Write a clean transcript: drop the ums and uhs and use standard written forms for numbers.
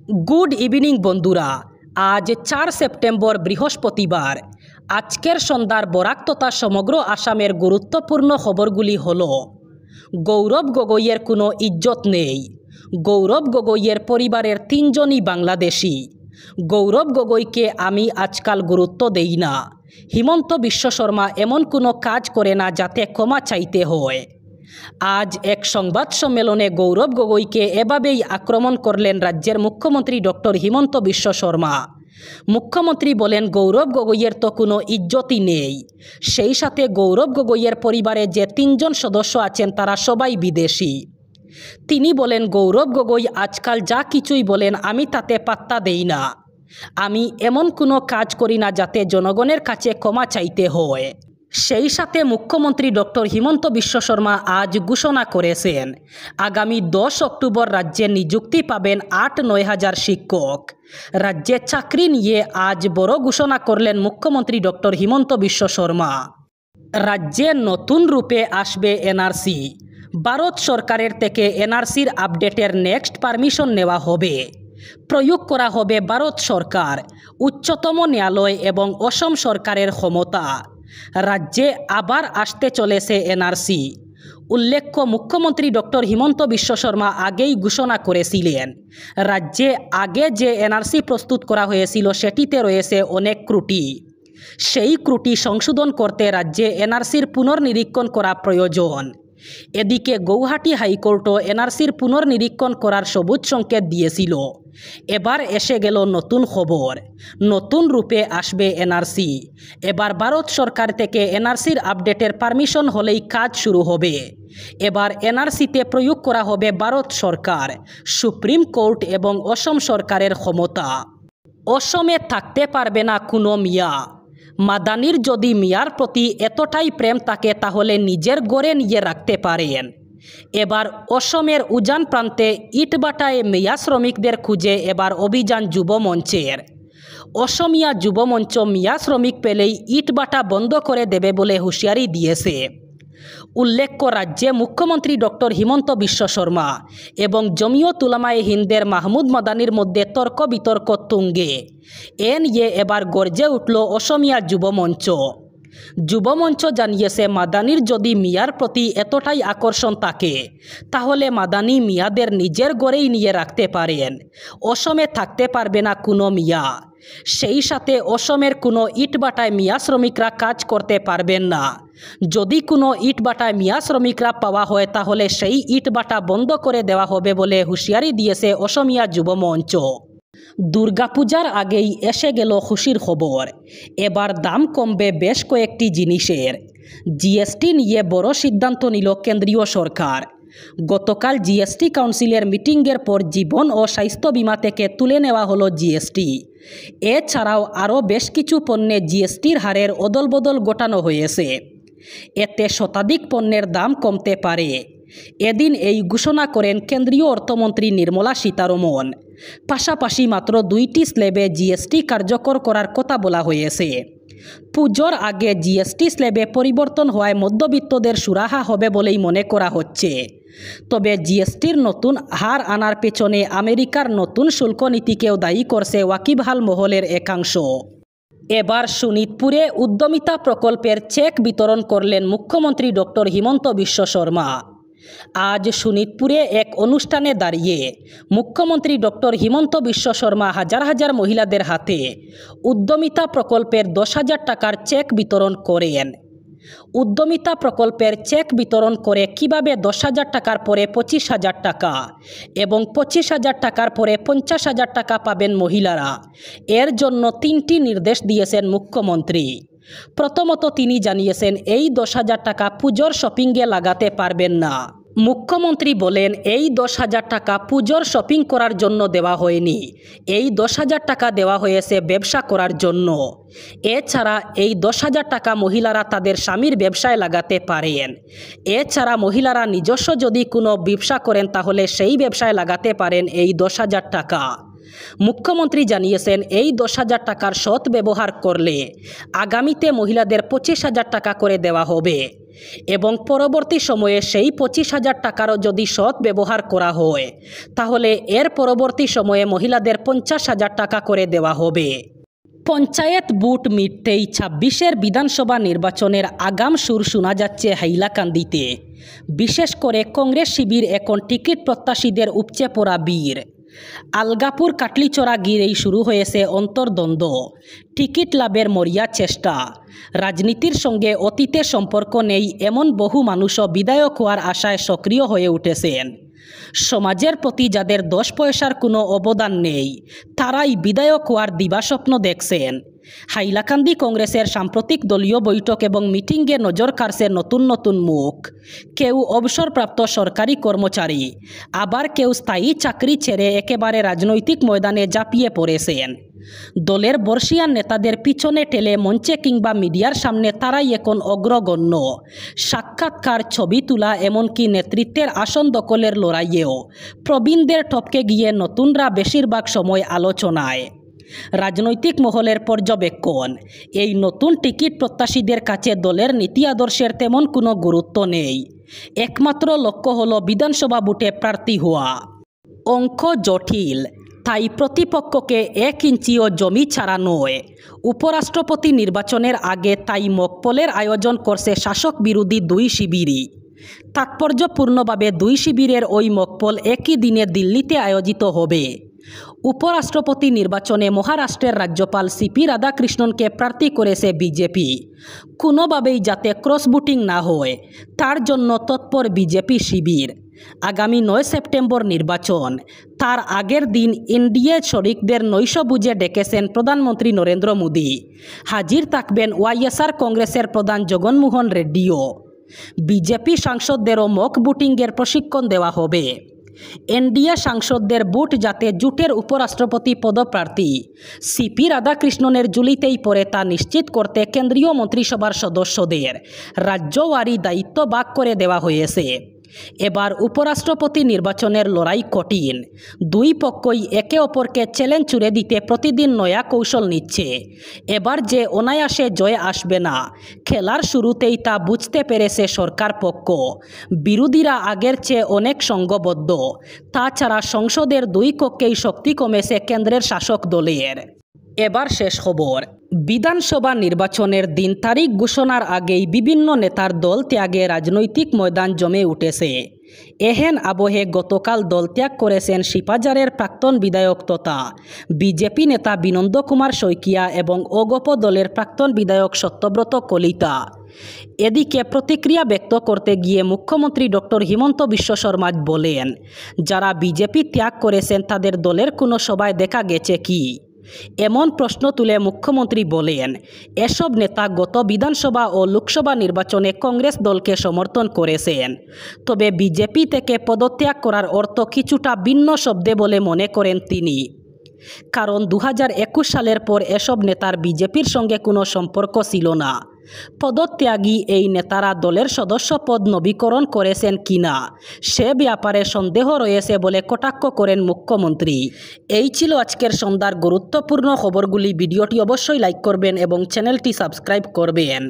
Good evening বন্ধুরা, আজ 4 September বৃহস্পতিবার। আজকের সন্ধ্যার বরাক তথা সমগ্র আসামের গুরুত্বপূর্ণ খবরগুলি হল: গৌরব গগৈয়ের কোনো ইজ্জত নেই। গৌরব গগৈয়ের পরিবারের 3 জনই বাংলাদেশি। গৌরব গগৈকে আমি আজকাল গুরুত্ব দেই না। হিমন্ত বিশ্ব শর্মা এমন কোনো কাজ করে না যাতে ক্ষমা চাইতে হয়। আজ এক সংবাদ সম্মেলনে গৌরব গগৈকে এভাবেই আক্রমণ করলেন রাজ্যের মুখ্যমন্ত্রী ডক্টর হিমন্ত বিশ্ব শর্মা। মুখ্যমন্ত্রী বলেন, গৌরব গগৈয়ের তো কোনো ইজ্জতই নেই। সেই সাথে গৌরব গগৈয়ের পরিবারে যে 3 জন সদস্য আছেন তারা সবাই বিদেশি। তিনি বলেন, গৌরব গগৈ আজকাল যা কিছুই বলেন আমি তাতে পাত্তা দেই না। আমি এমন কোনো কাজ করি না যাতে জনগণের কাছে ক্ষমা চাইতে হয়। সেই সাথে মুখ্যমন্ত্রী ডক্টর হিমন্ত বিশ্ব শর্মা আজ ঘোষণা করেছেন, আগামী 10 অক্টোবর রাজ্যে নিযুক্তি পাবেন 8-9 হাজার শিক্ষক। রাজ্যে চাকরি নিয়ে আজ বড় ঘোষণা করলেন মুখ্যমন্ত্রী ডক্টর হিমন্ত বিশ্ব শর্মা। রাজ্যে নতুন রূপে আসবে এনআরসি। ভারত সরকারের থেকে এনআরসির আপডেটের নেক্সট পারমিশন নেওয়া হবে। প্রয়োগ করা হবে ভারত সরকার, উচ্চতম ন্যায়ালয় এবং অসম সরকারের ক্ষমতা। রাজ্যে আবার আসতে চলেছে এনআরসি। উল্লেখ্য, মুখ্যমন্ত্রী ডক্টর হিমন্ত বিশ্ব শর্মা আগেই ঘোষণা করেছিলেন, রাজ্যে আগে যে এনআরসি প্রস্তুত করা হয়েছিল সেটিতে রয়েছে অনেক ত্রুটি। সেই ত্রুটি সংশোধন করতে রাজ্যে এনআরসির পুনর্নিরীক্ষণ করা প্রয়োজন। এদিকে গৌহাটি হাইকোর্টও এনআরসির পুনর্নিরীক্ষণ করার সবুজ সংকেত দিয়েছিল। এবার এসে গেল নতুন খবর, নতুন রূপে আসবে এনআরসি। এবার ভারত সরকার থেকে এনআরসির আপডেটের পারমিশন হলেই কাজ শুরু হবে। এবার এনআরসিতে প্রয়োগ করা হবে ভারত সরকার, সুপ্রিম কোর্ট এবং অসম সরকারের ক্ষমতা। অসমে থাকতে পারবে না কোনো মিয়া। মাদানির যদি মিয়ার প্রতি এতটাই প্রেম থাকে তাহলে নিজের গড়ে নিয়ে রাখতে পারেন। এবার অসমের উজান প্রান্তে ইটবাটায় মিয়া শ্রমিকদের খুঁজে এবার অভিযান যুব মঞ্চের। অসমিয়া যুব মঞ্চ মিয়া শ্রমিক পেলেই ইটবাটা বন্ধ করে দেবে বলে হুঁশিয়ারি দিয়েছে। উল্লেখ্য, রাজ্যে মুখ্যমন্ত্রী ডক্টর হিমন্ত বিশ্ব শর্মা এবং জমিয়ত উলামায়ে হিন্দের মাহমুদ মাদানির মধ্যে তর্ক বিতর্ক তুঙ্গে। এ নিয়ে এবার গর্জে উঠল অসমিয়া যুব মঞ্চ। যুব মঞ্চ জানিয়েছে, মাদানির যদি মিয়ার প্রতি এতটাই আকর্ষণ থাকে তাহলে মাদানি মিয়াদের নিজের গড়েই নিয়ে রাখতে পারেন। অসমে থাকতে পারবে না কোনো মিয়া। সেই সাথে অসমের কোনো ইটবাটায় মিয়া শ্রমিকরা কাজ করতে পারবেন না। যদি কোনো ইটবাটায় মিয়া শ্রমিকরা পাওয়া হয় তাহলে সেই ইটবাটা বন্ধ করে দেওয়া হবে বলে হুঁশিয়ারি দিয়েছে অসমিয়া যুব মঞ্চ। দুর্গাপূজার আগেই এসে গেল খুশির খবর। এবার দাম কমবে বেশ কয়েকটি জিনিসের। জিএসটি নিয়ে বড় সিদ্ধান্ত নিল কেন্দ্রীয় সরকার। গতকাল জিএসটি কাউন্সিলের মিটিংয়ের পর জীবন ও স্বাস্থ্য বিমা থেকে তুলে নেওয়া হলো জিএসটি। এছাড়াও আরও বেশ কিছু পণ্যে জিএসটির হারের অদলবদল ঘটানো হয়েছে। এতে শতাধিক পণ্যের দাম কমতে পারে। এদিন এই ঘোষণা করেন কেন্দ্রীয় অর্থমন্ত্রী নির্মলা সীতারমণ। পাশাপাশি মাত্র 2টি স্ল্যাবে জিএসটি কার্যকর করার কথা বলা হয়েছে। পুজোর আগে জিএসটি স্ল্যাবে পরিবর্তন হওয়ায় মধ্যবিত্তদের সুরাহা হবে বলেই মনে করা হচ্ছে। তবে জিএসটির নতুন হার আনার পেছনে আমেরিকার নতুন শুল্ক নীতিকেও দায়ী করছে ওয়াকিবহাল মহলের একাংশ। এবার শোনিতপুরে উদ্যমিতা প্রকল্পের চেক বিতরণ করলেন মুখ্যমন্ত্রী ডক্টর হিমন্ত বিশ্ব শর্মা। আজ শোনিতপুরে এক অনুষ্ঠানে দাঁড়িয়ে মুখ্যমন্ত্রী ডক্টর হিমন্ত বিশ্ব শর্মা হাজার হাজার মহিলাদের হাতে উদ্যমিতা প্রকল্পের 10,000 টাকার চেক বিতরণ করেন। উদ্যমিতা প্রকল্পের চেক বিতরণ করে কিভাবে 10,000 টাকার পরে 25,000 টাকা এবং 25,000 টাকার পরে 50,000 টাকা পাবেন মহিলারা, এর জন্য 3টি নির্দেশ দিয়েছেন মুখ্যমন্ত্রী। প্রথমত তিনি জানিয়েছেন, এই 10,000 টাকা পুজোর শপিংয়ে লাগাতে পারবেন না। মুখ্যমন্ত্রী বলেন, এই 10,000 টাকা পুজোর শপিং করার জন্য দেওয়া হয়নি। এই 10,000 টাকা দেওয়া হয়েছে ব্যবসা করার জন্য। এছাড়া এই 10,000 টাকা মহিলারা তাদের স্বামীর ব্যবসায় লাগাতে পারেন। এছাড়া মহিলারা নিজস্ব যদি কোনো ব্যবসা করেন তাহলে সেই ব্যবসায় লাগাতে পারেন এই 10,000 টাকা। মুখ্যমন্ত্রী জানিয়েছেন, এই 10,000 টাকার সৎ ব্যবহার করলে আগামীতে মহিলাদের 25,000 টাকা করে দেওয়া হবে। এবং পরবর্তী সময়ে সেই 25,000 টাকারও যদি সৎ ব্যবহার করা হয় তাহলে এর পরবর্তী সময়ে মহিলাদের 50,000 টাকা করে দেওয়া হবে। পঞ্চায়েত বুট মিটতেই 26-এর বিধানসভা নির্বাচনের আগাম সুর শোনা যাচ্ছে হাইলাকান্দিতে। বিশেষ করে কংগ্রেস শিবির এখন টিকিট প্রত্যাশীদের উপচে পড়া বীর। আলগাপুর কাটলিচড়া গিরেই শুরু হয়েছে অন্তর্দ্বন্দ্ব, টিকিট লাভের মরিয়া চেষ্টা। রাজনীতির সঙ্গে অতীতে সম্পর্ক নেই এমন বহু মানুষও বিধায়ক হওয়ার আশায় সক্রিয় হয়ে উঠেছেন। সমাজের প্রতি যাদের 10 পয়সার কোনো অবদান নেই তারাই বিধায়ক হওয়ার দিবাস্বপ্ন দেখছেন। হাইলাকান্দি কংগ্রেসের সাম্প্রতিক দলীয় বৈঠক এবং মিটিংয়ে নজর কাড়ছে নতুন নতুন মুখ। কেউ অবসরপ্রাপ্ত সরকারি কর্মচারী, আবার কেউ স্থায়ী চাকরি ছেড়ে একেবারে রাজনৈতিক ময়দানে ঝাঁপিয়ে পড়েছেন। দলের বর্ষিয়ান নেতাদের পিছনে ঠেলে মঞ্চে কিংবা মিডিয়ার সামনে তারাই এখন অগ্রগণ্য। সাক্ষাৎকার, ছবি তোলা, এমনকি নেতৃত্বের আসন দখলের লড়াইয়েও প্রবীণদের টপকে গিয়ে নতুনরা বেশিরভাগ সময় আলোচনায়। রাজনৈতিক মহলের পর্যবেক্ষণ, এই নতুন টিকিট প্রত্যাশীদের কাছে দলের নীতি আদর্শের তেমন কোনো গুরুত্ব নেই। একমাত্র লক্ষ্য হলো বিধানসভা বুটে প্রার্থী হওয়া। অঙ্ক জটিল, তাই প্রতিপক্ষকে 1 ইঞ্চিও জমি ছাড়া নয়। উপরাষ্ট্রপতি নির্বাচনের আগে তাই মকপলের আয়োজন করছে শাসক বিরোধী 2 শিবিরই। তাৎপর্যপূর্ণভাবে 2 শিবিরের ওই মকপল একই দিনে দিল্লিতে আয়োজিত হবে। উপরাষ্ট্রপতি নির্বাচনে মহারাষ্ট্রের রাজ্যপাল সিপি রাধাকৃষ্ণনকে প্রার্থী করেছে বিজেপি। কোনোভাবেই যাতে ক্রস ভোটিং না হয় তার জন্য তৎপর বিজেপি শিবির। আগামী 9 সেপ্টেম্বর নির্বাচন, তার আগের দিন এনডিএ শরিকদের নৈশ বুঝে ডেকেছেন প্রধানমন্ত্রী নরেন্দ্র মোদী। হাজির থাকবেন ওয়াইএসআর কংগ্রেসের প্রধান জগনমোহন রেড্ডিও। বিজেপি সাংসদদেরও মক ভোটিংয়ের প্রশিক্ষণ দেওয়া হবে। এনডিএ সাংসদদের ভোট যাতে জোটের উপরাষ্ট্রপতি পদপ্রার্থী সিপি রাধাকৃষ্ণনের ঝুলিতেই পড়ে তা নিশ্চিত করতে কেন্দ্রীয় মন্ত্রিসভার সদস্যদের রাজ্যওয়ারি দায়িত্ব ভাগ করে দেওয়া হয়েছে। এবার উপরাষ্ট্রপতি নির্বাচনের লড়াই কঠিন। 2 পক্ষই একে অপরকে চ্যালেঞ্জ ছুড়ে দিতে প্রতিদিন নয়া কৌশল নিচ্ছে। এবার যে অনায়াসে জয় আসবে না, খেলার শুরুতেই তা বুঝতে পেরেছে সরকার পক্ষ। বিরোধীরা আগের চেয়ে অনেক সংঘবদ্ধ। তাছাড়া সংসদের 2 কক্ষেই শক্তি কমেছে কেন্দ্রের শাসক দলের। এবার শেষ খবর, বিধানসভা নির্বাচনের দিন তারিখ ঘোষণার আগেই বিভিন্ন নেতার দল ত্যাগে রাজনৈতিক ময়দান জমে উঠেছে। এহেন আবহে গতকাল দল ত্যাগ করেছেন শিপাজারের প্রাক্তন বিধায়ক তথা বিজেপি নেতা বিনন্দ কুমার শইকিয়া এবং অগপ দলের প্রাক্তন বিধায়ক সত্যব্রত কলিতা। এদিকে প্রতিক্রিয়া ব্যক্ত করতে গিয়ে মুখ্যমন্ত্রী ডক্টর হিমন্ত বিশ্ব শর্মা বলেন, যারা বিজেপি ত্যাগ করেছেন তাদের দলের কোনো সভায় দেখা গেছে কি? এমন প্রশ্ন তুলে মুখ্যমন্ত্রী বলেন, এসব নেতা গত বিধানসভা ও লোকসভা নির্বাচনে কংগ্রেস দলকে সমর্থন করেছেন। তবে বিজেপি থেকে পদত্যাগ করার অর্থ কিছুটা ভিন্ন শব্দে বলে মনে করেন তিনি। কারণ 2021 সালের পর এসব নেতার বিজেপির সঙ্গে কোনো সম্পর্ক ছিল না। পদত্যাগী এই নেতারা দলের সদস্যপদ নবীকরণ করেছেন কিনা সে ব্যাপারে সন্দেহ রয়েছে বলে কটাক্ষ করেন মুখ্যমন্ত্রী। এই ছিল আজকের সন্ধ্যার গুরুত্বপূর্ণ খবরগুলি। ভিডিওটি অবশ্যই লাইক করবেন এবং চ্যানেলটি সাবস্ক্রাইব করবেন।